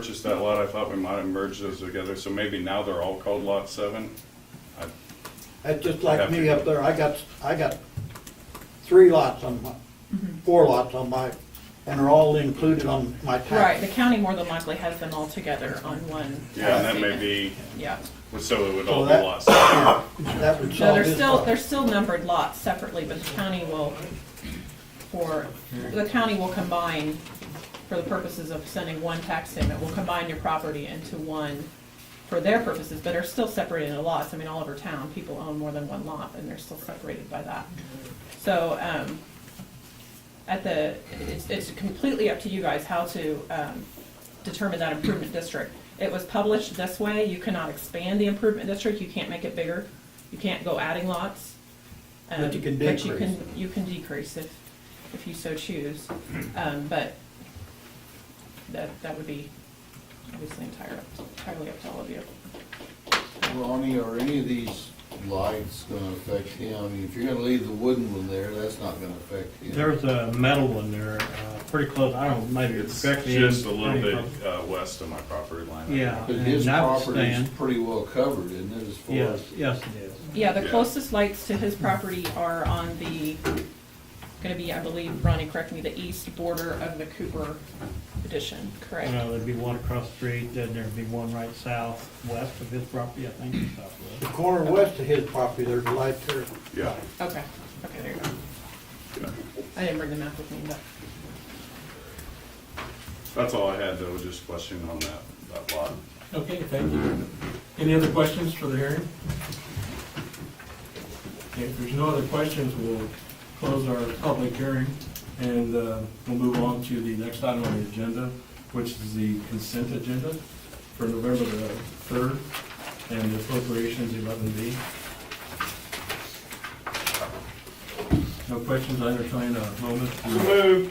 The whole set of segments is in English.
purchased that lot, I thought we might have merged those together, so maybe now they're all called Lot 7? That's just like me up there, I got 3 lots on my, 4 lots on my, and they're all included on my tax. Right, the county more than likely has them all together on one. Yeah, and that may statement. be, Yeah. so it would So all be that- Lot 7. That would No, solve they're this still, problem. they're still numbered lots separately, but the county will, combine, for the purposes of sending one tax statement, will combine your property into one for their purposes, but are still separated into lots. I mean, all over town, people own more than one lot, and they're still separated by that. So, it's completely up to you guys how to, determine that improvement district. It was published this way, you cannot expand the improvement district, you can't make it bigger, you can't go adding lots. But you can But you decrease. you can decrease if you so choose. But that would be obviously entirely up to all of you. Ronnie, are any of these lights gonna affect him? I mean, if you're gonna leave the wooden one there, that's not gonna affect him. There's a metal one there, pretty close, I don't know, maybe It's directly. just a in- little bit west of my property line. Yeah. But and his that would property is stand. pretty well covered, isn't it, as far Yes, as? yes it is. Yeah, the Yeah. closest lights to his property are on the, gonna be, I believe, Ronnie, correct me, the east border of the Cooper addition, correct? There'd be one across the street, then there'd be one right southwest of his property, I think, The southwest. corner west of his property, there's a light there. Yeah. Okay, there you go. Yeah. I didn't bring the map with me, but. That's all I had, though, just questioning on that lot. Okay, thank you. Any other questions for the hearing? Okay, if there's no other questions, we'll close our public hearing, and we'll move on to the next item on the agenda, which is the consent agenda for November the 3rd, and the appropriations 11B. No questions, I entertain a moment to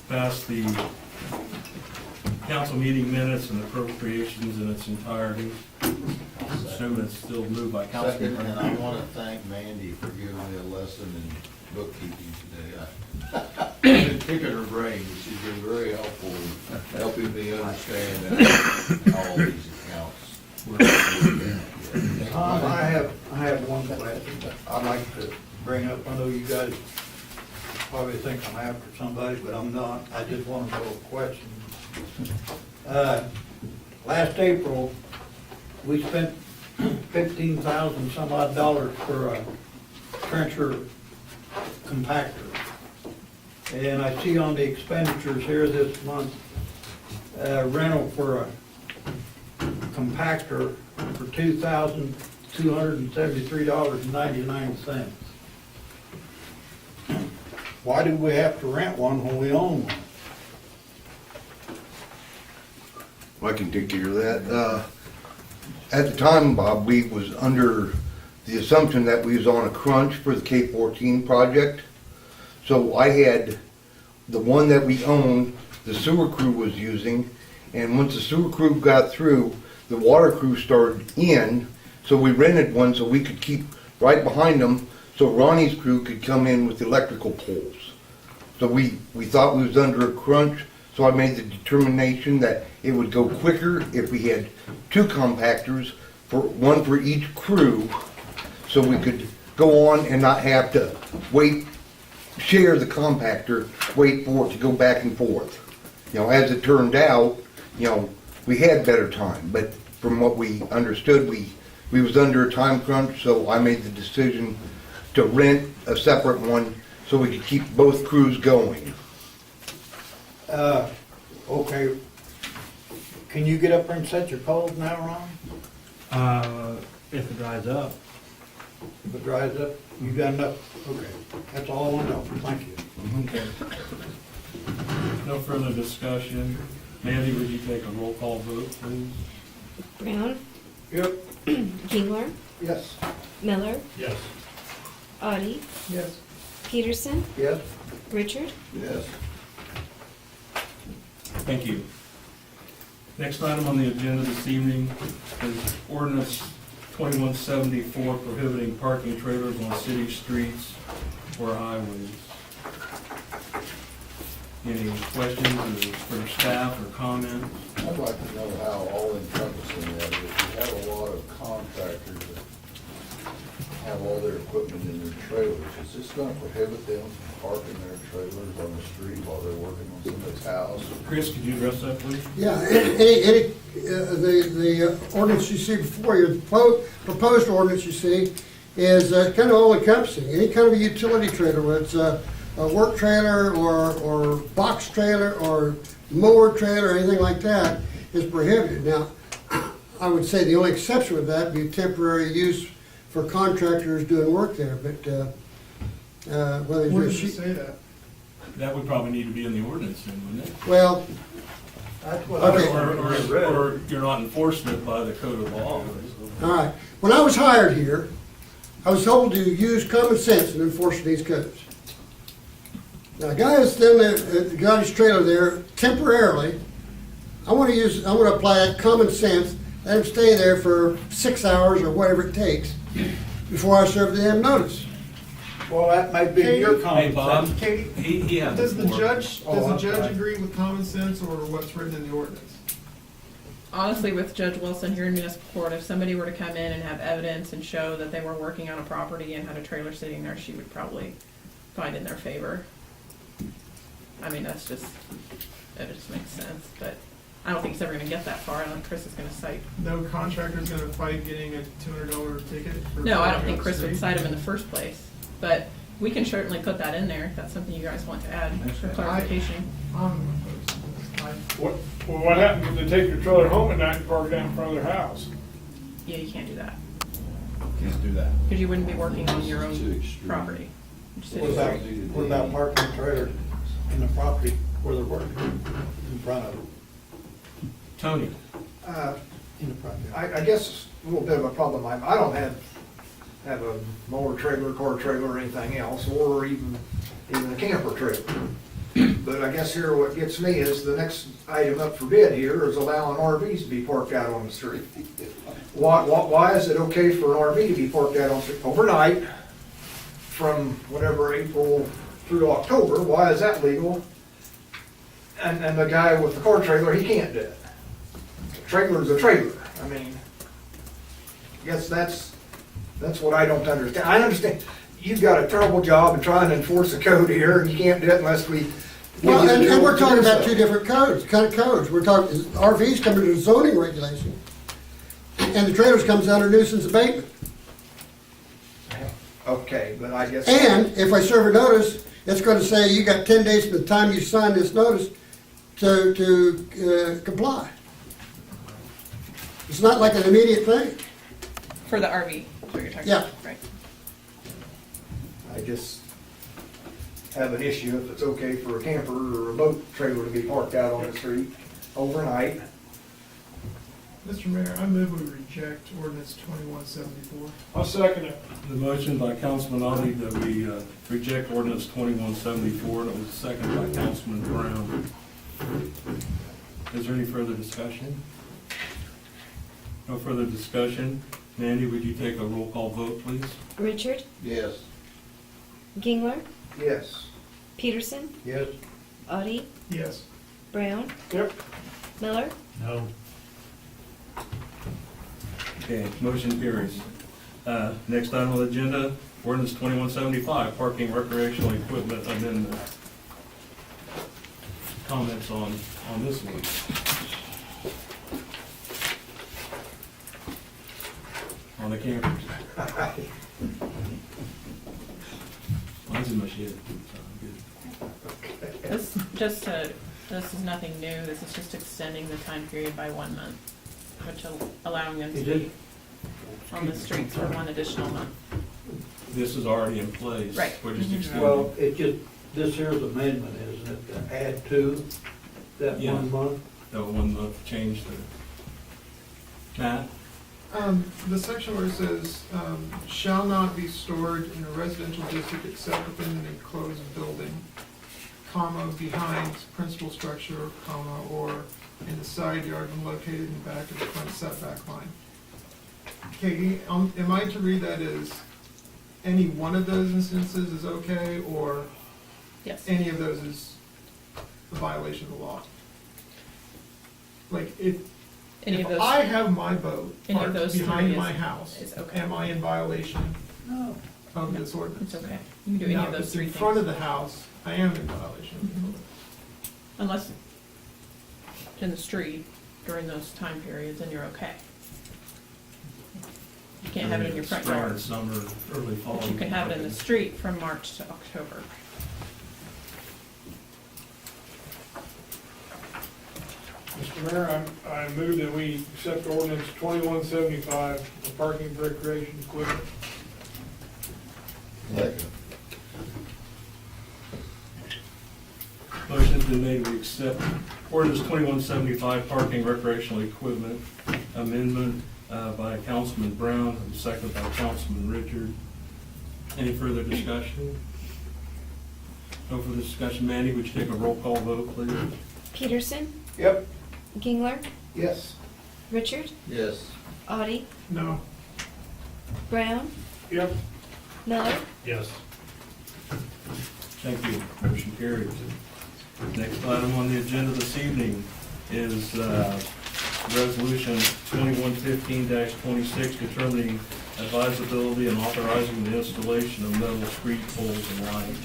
pass the council meeting minutes and appropriations in its entirety. Assume it's still moved by Second, and I Councilman. wanna thank Mandy for giving me a lesson in bookkeeping today. I've been picking her brain, but she's been very helpful in helping me understand all these accounts. Tom, I have one question that I'd like to bring up. I know you guys probably think I'm after somebody, but I'm not. I just want to know a question. Last April, we spent 15,000 some odd dollars for a trencher compactor. And I see on the expenditures here this month, rental for a compactor for $2,273.99. Why do we have to rent one when we own one? I can take care of that. At the time, Bob, we was under the assumption that we was on a crunch for the K-14 project. So I had the one that we owned, the sewer crew was using, and once the sewer crew got through, the water crew started in, so we rented one so we could keep right behind them, so Ronnie's crew could come in with the electrical poles. So we thought we was under a crunch, so I made the determination that it would go quicker if we had 2 compactors, one for each crew, so we could go on and not have to share the compactor, wait for it to go back and forth. You know, as it turned out, you know, we had better time, but from what we understood, we was under a time crunch, so I made the decision to rent a separate one so we could keep both crews going. Okay, can you get up there and set your poles now, Ron? If it dries up. If it dries up, you got enough? Okay, that's all I want to know. Thank you. Okay. No further discussion. Mandy, would you take a roll call vote, please? Brown, Yep. Kingler, Yes. Miller, Yes. Audie, Yes. Peterson, Yes. Richard. Yes. Thank you. Next item on the agenda this evening is ordinance 2174 prohibiting parking trailers on city streets or highways. Any questions for staff or comments? I'd like to know how all encompassing that is. You have a lot of contractors that have all their equipment in their trailers. Is this gonna prohibit them from parking their trailers on the street while they're working on somebody's house? Chris, could you address that, please? Yeah, the ordinance you see before you, the proposed ordinance you see is kind of all encompassing. Any kind of a utility trailer, whether it's a work trailer or box trailer or mower trailer, or anything like that, is prohibited. Now, I would say the only exception with that would be temporary use for contractors doing work there, but whether Where it's does it just, say that? That would probably need to be in the ordinance then, wouldn't it? well, That's what Okay. Or you're not enforcing it by the code of law. all right. When I was hired here, I was told to use common sense in enforcing these codes. Now, a guy that's in got his trailer there temporarily, I want to apply that common sense, let him stay there for 6 hours or whatever it takes before I serve them notice. Well, that may be your Hey, common Bob, sense. Katie, he has. does the judge, Oh, does the I'm judge sorry. agree with common sense or what's written in the ordinance? Honestly, with Judge Wilson here in municipal court, if somebody were to come in and have evidence and show that they were working on a property and had a trailer sitting there, she would probably find in their favor. I mean, it just makes sense, but I don't think it's ever gonna get that far. I don't think Chris is gonna cite. No contractor's gonna fight getting a $200 ticket? for No, I don't parking think on Chris the would street? cite him in the first place, but we can certainly put that in there if that's something you guys want to add for clarification. I'm opposed. What happens if they take your trailer home at night and park it down in front of their house? Yeah, you can't do that, Can't do that. because you wouldn't be working on your Too own extreme. property. What about parking the trailer in the property where they're working, in front of it? Tony? In the property. I guess a little bit of a problem, I don't have a mower trailer, car trailer, or anything else, or even a camper trailer. But I guess here what gets me is the next item up for bid here is allowing RVs to be parked out on the street. Why is it okay for an RV to be parked out on the street overnight from whatever, April through October? Why is that legal? And the guy with the car trailer, he can't do it. Trailer's a trailer. I mean, I guess that's what I don't understand. I understand you've got a terrible job in trying to enforce the code here, and you can't do it unless we. Well, and we're talking about so. two different codes, kind of codes. We're talking, RVs come under zoning regulation, and the trailers comes under nuisance abatement. Okay, but I guess. And if I serve a notice, it's going to say you got 10 days from the time you sign this notice to comply. It's not like an immediate thing. For the RV, is what you're talking Yeah. about, right? I just have an issue if it's okay for a camper or a boat trailer to be parked out on the street overnight. Mr. Mayor, I move we reject ordinance 2174. I'll second it. The motion by Councilman Audi that we reject ordinance 2174, and it was seconded by Councilman Brown. Is there any further discussion? No further discussion. Mandy, would you take a roll call vote, please? Richard, Yes. Gingler, Yes. Peterson, Yes? Audi, Yes. Brown, Yep. Miller, No. Okay, motion carries. Next item on the agenda, ordinance 2175, parking recreational equipment amendment. Comments on this one? On the campers? Mine's in my shed. so I'm good. This is nothing new, this is just extending the time period by 1 month, which allowing them to Is be it- on the streets for one additional month. This is already in place. Right. We're just Mhm. extending. Well, it just, this here's amendment, isn't it, to add to that Yeah. 1 month? That 1 month change to. Matt? The section where it says, shall not be stored in a residential district except within an enclosed building, comma, behind principal structure, comma, or in the side yard when located in back of the front setback line. Katie, am I to read that as any one of those instances is okay, or Yes. any of those is a violation of the law? Like, if Any of those, I have my boat Any of parked those behind three my is- house, is okay. am I in violation No. of this ordinance? it's okay. You can do any Now, of if those it's three in front things. of the house, I am in violation of this Mhm. ordinance. Unless it's in the street during those time periods, then you're okay. You can't have it in your front Spring or yard, Summer, early fall. but you can have it in the street from March to October. Mr. Mayor, I move that we accept ordinance 2175, the parking for recreation equipment. Second. Motion's been made, we accept ordinance 2175, parking recreational equipment amendment by Councilman Brown, and seconded by Councilman Richard. Any further discussion? No further discussion. Mandy, would you take a roll call vote, please? Peterson, Yep. Gingler, Yes. Richard, Yes. Audi, No, Brown, Yep. Miller, Yes. Thank you. Motion carries. Next item on the agenda this evening is Resolution 2115-26, determining advisability and authorizing the installation of metal street poles and lighting.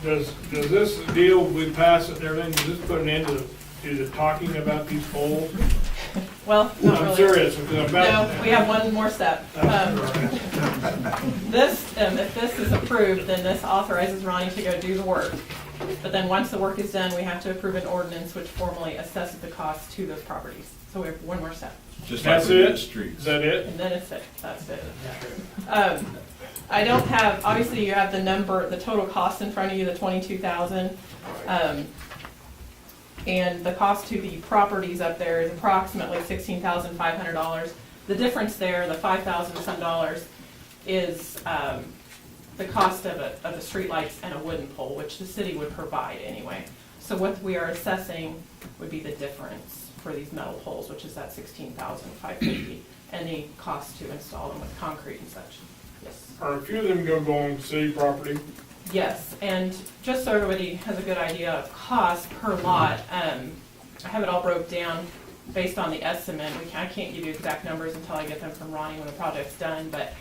Does this deal with pass it and everything, does this put an end to, is it talking about these poles? Well, No, not I'm really. serious, because I'm about. No, we have one more step. If this is approved, then this authorizes Ronnie to go do the work. But then once the work is done, we have to approve an ordinance which formally assesses the cost to those properties. So we have one more step. Just like That's we did it? the streets. Is that it? And then it's it, that's it. I don't have, obviously you have the number, the total cost in front of you, the 22,000. And the cost to the properties up there is approximately $16,500. The difference there, the 5,000 some dollars, is the cost of the streetlights and a wooden pole, which the city would provide anyway. So what we are assessing would be the difference for these metal poles, which is that $16,550, and the cost to install them with concrete and such. Yes. Are a few of them gonna go on city property? Yes, and just so everybody has a good idea of cost per lot, I have it all broke down based on the estimate. I can't give you exact numbers until I get them from Ronnie when the project's done, but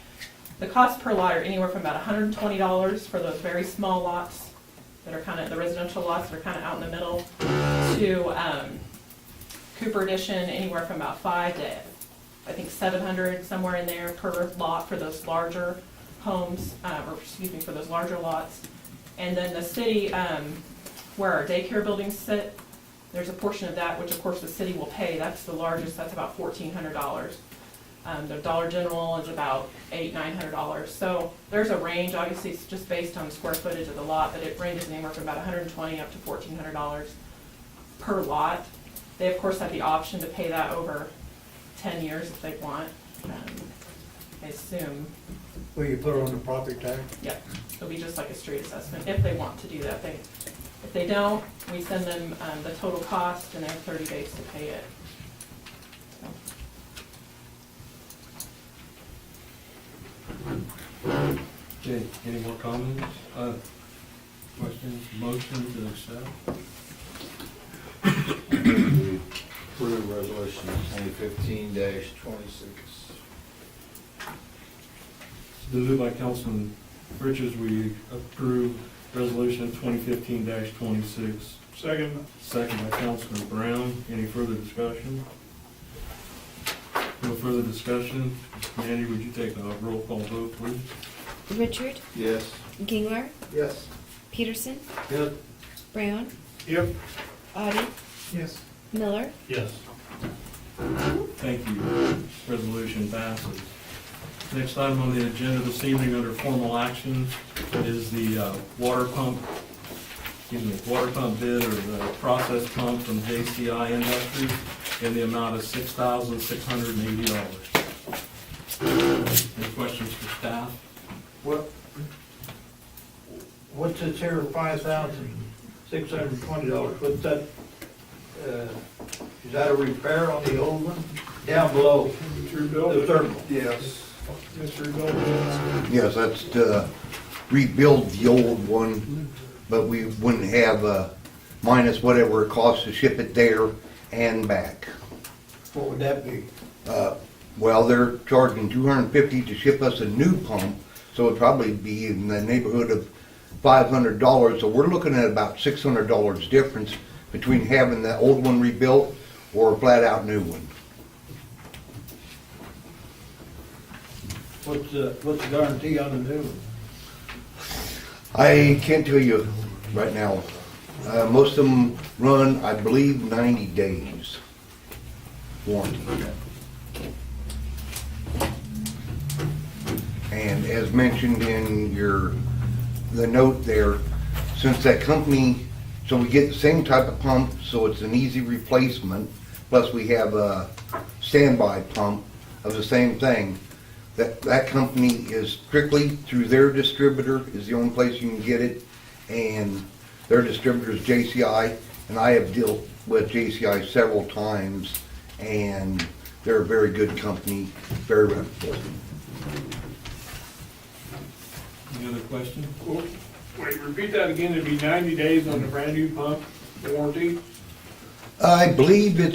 the cost per lot are anywhere from about $120 for those very small lots that are kind of, the residential lots that are kind of out in the middle, to Cooper Edition, anywhere from about $500 to, I think, $700, somewhere in there per lot for those larger homes, for those larger lots. And then the city, where our daycare buildings sit, there's a portion of that, which of course the city will pay. That's the largest, that's about $1,400. The Dollar General is about $800-900. So there's a range, obviously it's just based on the square footage of the lot, but it ranges anywhere from about $120 up to $1,400 per lot. They of course have the option to pay that over 10 years if they want, I assume. Will you put it on the property tax? Yeah, it'll be just like a street assessment, if they want to do that. If they don't, we send them the total cost, and they have 30 days to pay it. So. Okay, any more comments? Questions, motion to accept? We approve resolution 2015-26. It's been moved by Councilman Richards, we approve resolution 2015-26. Second. Second by Councilman Brown. Any further discussion? No further discussion. Mandy, would you take a roll call vote, please? Richard, Yes. Gingler, Yes. Peterson, Yes. Brown, Yep. Audi, yes. Miller, Yes. Thank you. Resolution passes. Next item on the agenda this evening under formal action is the water pump bid or the process pump from JCI Industries in the amount of $6,680. Any questions for staff? What's this here, $5,620? What's that, is that a repair on the old one? Down below, It's rebuilt. the circle. Yes. It's rebuilt. Yes, that's to rebuild the old one, but we wouldn't have minus whatever it costs to ship it there and back. What would that be? Well, they're charging $250 to ship us a new pump, so it'd probably be in the neighborhood of $500. So we're looking at about $600 difference between having the old one rebuilt or a flat out new one. What's the guarantee on the new one? I can't tell you right now. Most of them run, I believe, 90 days warranty. And as mentioned in the note there, since that company, so we get the same type of pump, so it's an easy replacement, plus we have a standby pump of the same thing. That company is strictly through their distributor, is the only place you can get it, and their distributor is JCI, and I have dealt with JCI several times, and they're a very good company, very reputable. Any other questions? Well, wait, repeat that again, it'd be 90 days on the brand new pump warranty? I believe a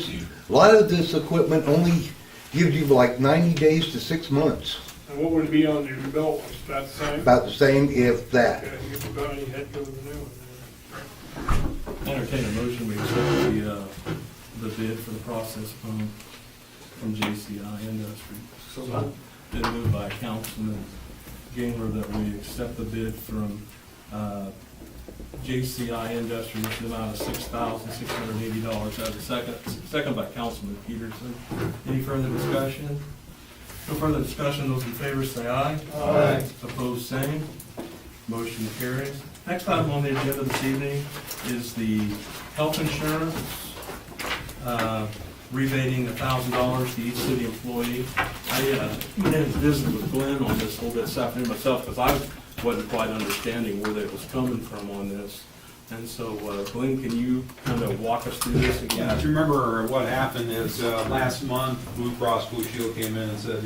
lot of this equipment only gives you like 90 days to 6 months. And what would it be on the rebuilt ones, about the same? About the same, if that. Okay, you forgot you had to go with the new one then. Entertain a motion, we accept the bid for the process pump from JCI Industries. Been moved by Councilman Gainer that we accept the bid from JCI Industries in the amount of $6,680. Have a second by Councilman Peterson. Any further discussion? No further discussion. Those in favor say aye. Aye. Opposed, same. Motion carries. Next item on the agenda this evening is the health insurance, rebating $1,000 to each city employee. I went in to visit with Glenn on this a little bit this afternoon myself, because I wasn't quite understanding where that was coming from on this. And so, Glenn, can you kind of walk us through this again? Yeah, if you remember, what happened is, last month, Blue Cross Blue Shield came in and said,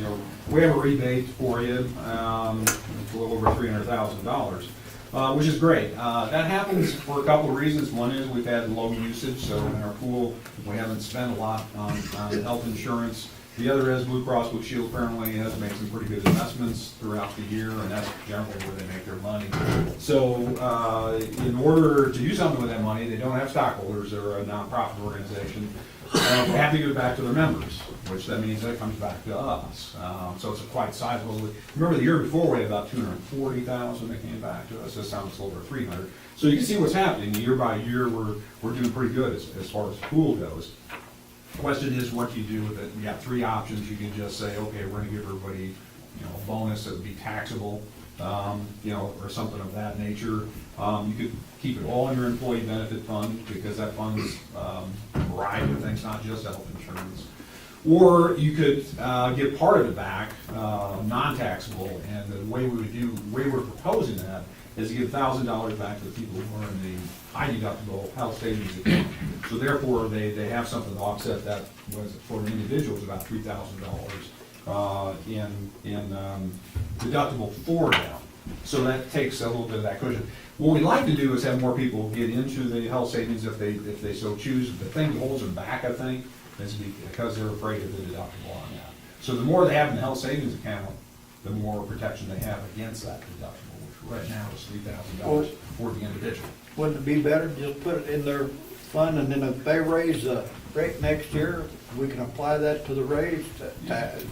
we have a rebate for you, it's a little over $300,000, which is great. That happens for a couple of reasons. One is we've had low usage, so in our pool, we haven't spent a lot on health insurance. The other is Blue Cross Blue Shield apparently has made some pretty good investments throughout the year, and that's generally where they make their money. So, in order to do something with that money, they don't have stockholders, they're a nonprofit organization. They have to give it back to their members, which that means that it comes back to us. So it's a quite sizable. Remember the year before we had about 240,000 that came back to us. This time it's over 300. So you can see what's happening year by year. We're doing pretty good as far as the pool goes. Question is what you do with it. You have three options. You can just say, okay, we're going to give everybody, a bonus that would be taxable, or something of that nature. You could keep it all in your employee benefit fund because that fund's a variety of things, not just health insurance. Or you could give part of it back, non-taxable, and the way we're proposing that is to give $1,000 back to the people who are in the high deductible health savings account. So therefore, they have something to offset that. Was for an individual, it's about $3,000 in deductible for them. So that takes a little bit of that cushion. What we'd like to do is have more people get into the health savings if they so choose. The thing that holds them back, I think, is because they're afraid of the deductible on that. So the more they have in the health savings account, the more protection they have against that deductible, which right now is $3,000 for the individual. Wouldn't it be better to just put it in their fund, and then if they raise the rate next year, we can apply that to the raise?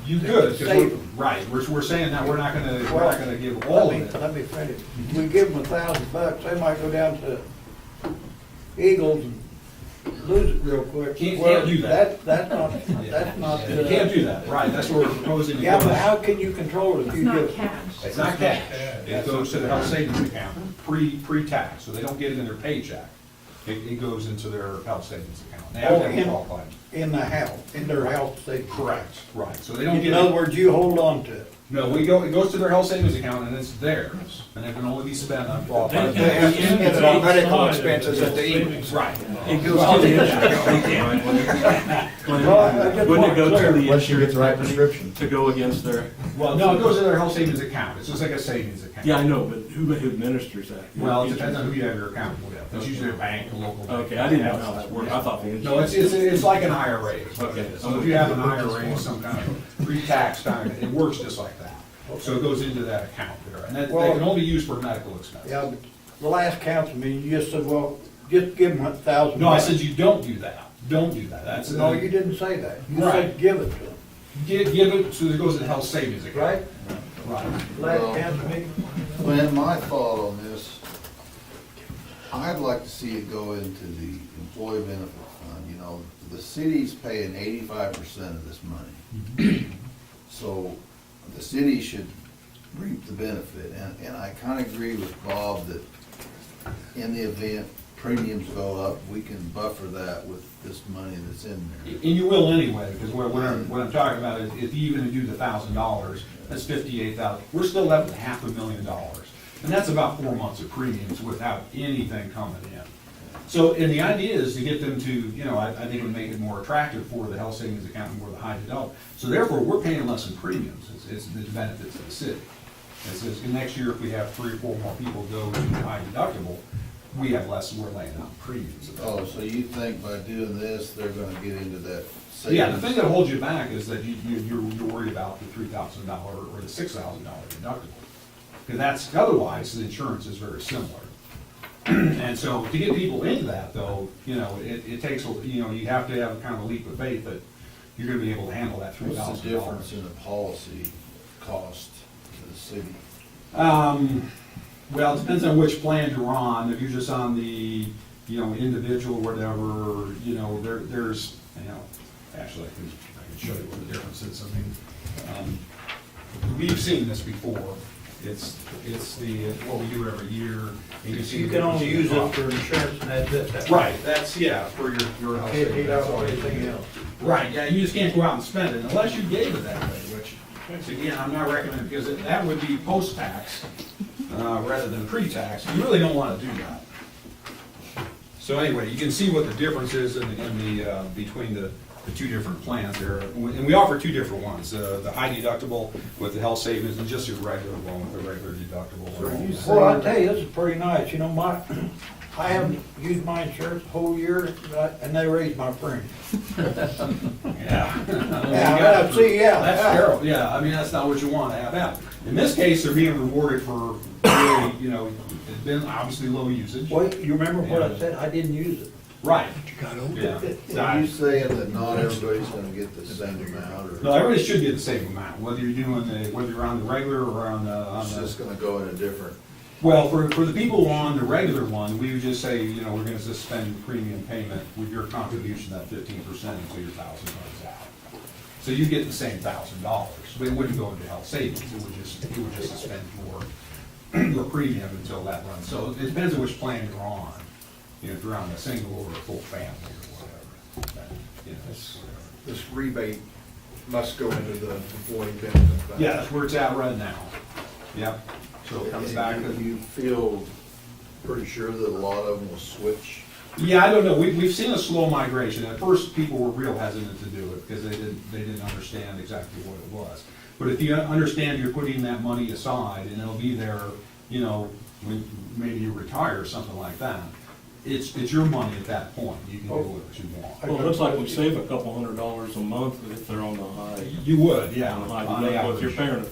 You could, Save them. right, we're saying that we're not gonna give all of it. Let me finish. We give them $1,000, they might go down to Eagles and lose it real quick. Can't do that. That's not. You can't do that, right, that's what we're proposing. Yeah, but how can you control it if It's you not give? cash. It's not cash, it goes to the health savings account, pre-tax, so they don't get it in their paycheck. It goes into their health savings account. They have to have qualified. In the health, in their health savings. Correct, right, so they don't In get other it. words, you hold on to it. No, it goes to their health savings account and it's theirs, and it can only be spent on qualified. They They have to spend it on medical Inside expenses at the Eagles. Right. It goes to the insurance. Wouldn't it go to the Unless you get the right insurance prescription. to go against their? Well, no, it goes to their health savings account. It's just like a savings account. Yeah, I know, but who administers that? Well, it depends on who you have your account with. It's usually a bank, a local bank. Okay, I didn't know how that worked. I thought the No, insurance. it's like an IRA. is what it Okay. is. So if you have an IRA, some kind of pre-tax kind of, it works just like that. So it goes into that account there, and that, they can only be used for medical expenses. Yeah, but the last council meeting, you just said, well, just give them $1,000. No, I said you don't do that. Don't do that. That's. No, you didn't say that. You Right. said give it to them, Give it, so it goes to the health savings account. right? Right. Last council meeting? When my thought on this, I'd like to see it go into the employee benefit fund, you know, the city's paying 85% of this money. So the city should reap the benefit, and I kinda agree with Bob that in the event premiums go up, we can buffer that with this money that's in there. And you will anyway, because what I'm talking about is if you even do the $1,000, that's 58,000. We're still left with $500,000. And that's about 4 months of premiums without anything coming in. So, and the idea is to get them to, you know, I think it would make it more attractive for the health savings account and for the high deductible. So therefore, we're paying less in premiums. It's the benefit to the city. It says next year, if we have 3 or 4 more people go to the high deductible, we have less, we're laying out premiums. Oh, so you think by doing this, they're gonna get into that savings? Yeah, the thing that holds you back is that you're worried about the $3,000 or the $6,000 deductible. Because that's, otherwise, the insurance is very similar. And so to get people into that, though, you know, it takes, you know, you have to have kind of a leap of faith that you're gonna be able to handle that $3,000. What's the difference in the policy cost to the city? Well, it depends on which plan you're on. If you're just on the, you know, individual, whatever, you know, there's, you know, actually, I can show you what the difference is. I mean, we've seen this before. It's the, what we do every year. And see You the can only use it difference for insurance and that's it. That's Right, that's, yeah, for your health. Can't take That's out all you anything can do. else. Right, yeah, you just can't go out and spend it unless you gave it that way, which, again, I'm not recommending, because that would be post-tax rather than pre-tax. You really don't want to do that. So anyway, you can see what the difference is in the between the two different plans there. And we offer 2 different ones, the high deductible with the health savings and just your regular one with the regular deductible. Well, I tell you, this is pretty nice, you know, I haven't used my insurance the whole year, and they raised my premium. Yeah. Yeah, see, yeah. That's terrible, yeah, I mean, that's not what you want to have happen. In this case, they're being rewarded for really, you know, it's been obviously low usage. Well, you remember what I said? I didn't use it. Right. Yeah. Are you saying that not everybody's gonna get the same amount, or No, everybody should get the same amount, whether you're doing whether you're on the regular or on it's the. just gonna go in a different? Well, for the people on the regular one, we would just say, you know, we're gonna suspend premium payment with your contribution, that 15% until your $1,000 runs out. So you get the same $1,000, but it wouldn't go into health savings, it would just suspend your premium until that runs. So it depends on which plan you're on, you know, if you're on a single or a full family or whatever. Then, you know, it's, This rebate must go into the employee benefit fund. yeah, that's where it's at right now. Yep, so it comes back. And you feel pretty sure that a lot of them will switch? Yeah, I don't know. We've seen a slow migration. At first, people were real hesitant to do it because they didn't understand exactly what it was. But if you understand you're putting that money aside and it'll be there, you know, when maybe you retire or something like that, it's your money at that point. You can do what you want. Well, it looks like we save a couple $100 a month if they're on the high. You would, yeah. On the high on the deductible. If you're average.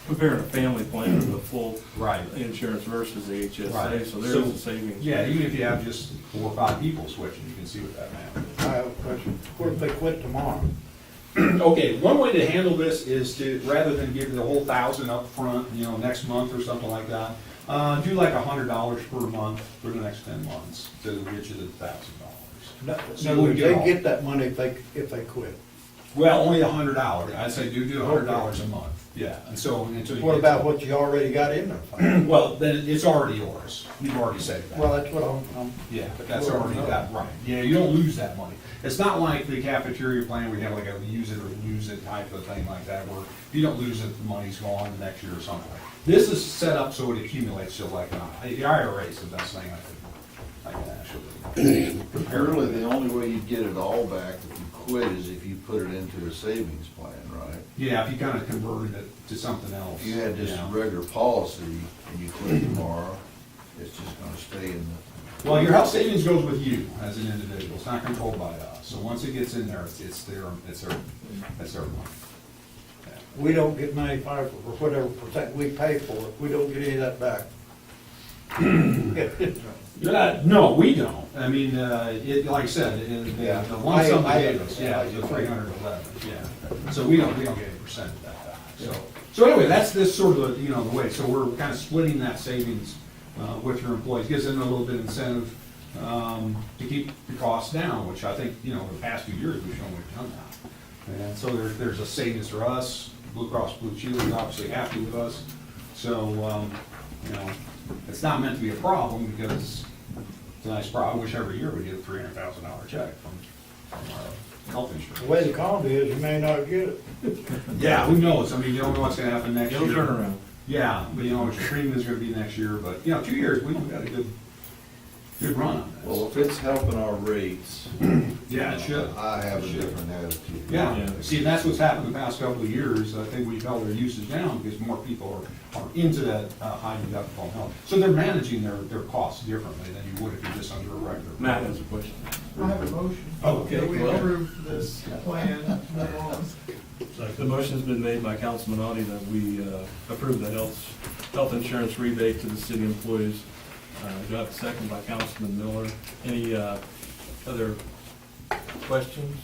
comparing a family plan to the full Right. insurance versus the HSA, Right. so there's a savings. Yeah, even if you have just 4 or 5 people switching, you can see what that means. I have a question. What if they quit tomorrow? Okay, one way to handle this is to, rather than give the whole $1,000 up front, you know, next month or something like that, do like $100 per month for the next 10 months to get you the $1,000. No, So you wouldn't they all- get that money if they quit. Well, only $100. I'd say do $100 a month. Yeah, and so until you What get about to- what you already got in there? Well, then it's already yours. You've already saved that. Well, that's what I'm. Yeah, but that's already that, right. Yeah, you don't lose that money. It's not like the cafeteria plan, we have like a use it or lose it type of thing like that, where if you don't lose it, the money's gone the next year or something. This is set up so it accumulates, so like, the IRA is the best thing I can actually compare. Really, the only way you get it all back if you quit is if you put it into a savings plan, right? Yeah, if you kind of converted it to something else. If you had just yeah. a regular policy and you quit tomorrow, it's just gonna stay in the. Well, your health savings goes with you as an individual, it's not controlled by us. So once it gets in there, it's their money. We don't get 95 or whatever percent we pay for it. We don't get any of that back. No, we don't. I mean, like I said, Yeah. the one sum I- they gave us, yeah, the 311, yeah. So we don't get any percent of that back. So anyway, that's this sort of, the way, so we're kind of splitting that savings with your employees, gives them a little bit of incentive to keep the costs down, which I think, the past few years we've shown we've done that. And so there's a savings for us. Blue Cross Blue Shield is obviously happy with us. So, it's not meant to be a problem because it's a nice problem. I wish every year we get a $300,000 check from our health The insurance. way the economy is, you may not get it. Yeah, who knows? I mean, you don't know what's gonna happen next year. It'll turn around. Yeah, but what your premium is gonna be next year, but, 2 years, we've got a good run on this. Well, if it's helping our rates. Yeah, it should. I have a It should. different attitude. Yeah, Yeah. see, and that's what's happened the past couple of years. I think we've held our usage down because more people are into that high deductible health. So they're managing their costs differently than you would if you're just under a regular. Matt has a question. I have a motion. Oh, okay, That we well. approve this plan, move on. The motion's been made by Councilman Audi that we approve the health insurance rebate to the city employees. Do I have a second by Councilman Miller? Any other questions?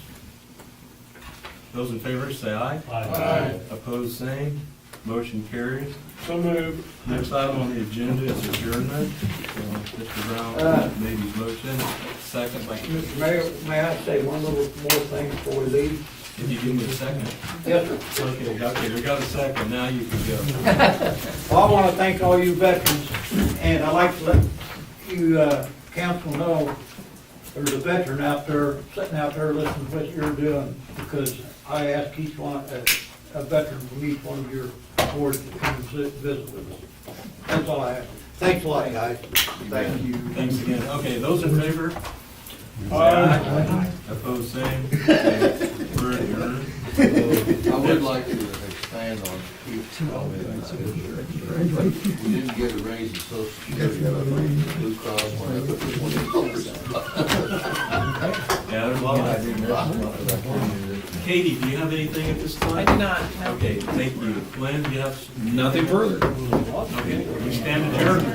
Those in favor say aye. Aye. Opposed, same. Motion carries. So moved. Next item on the agenda is adjournment. Mr. Brown made his motion, second by, Mr. Mayor, may I say one little more thing before we leave? can you give me a second? Yes, sir. Okay, we got a second, now you can go. Well, I want to thank all you veterans, and I'd like to let you, council know, there's a veteran out there, sitting out there listening to what you're doing, because I ask each one, a veteran from each one of your boards to come and visit with us. That's all I have. Thanks a lot, guys. Thank you. Thanks again. Okay, those in favor? Aye. Opposed, same. Okay, we're adjourned. I would like to expand on Keith's comment. We didn't get a raise in Social Security, Blue Cross went up to $20. Yeah, there's a lot of. Katie, do you have anything at this time? I do not, no. Okay, thank you. Lynn, do you have? Nothing further. Okay, we stand adjourned.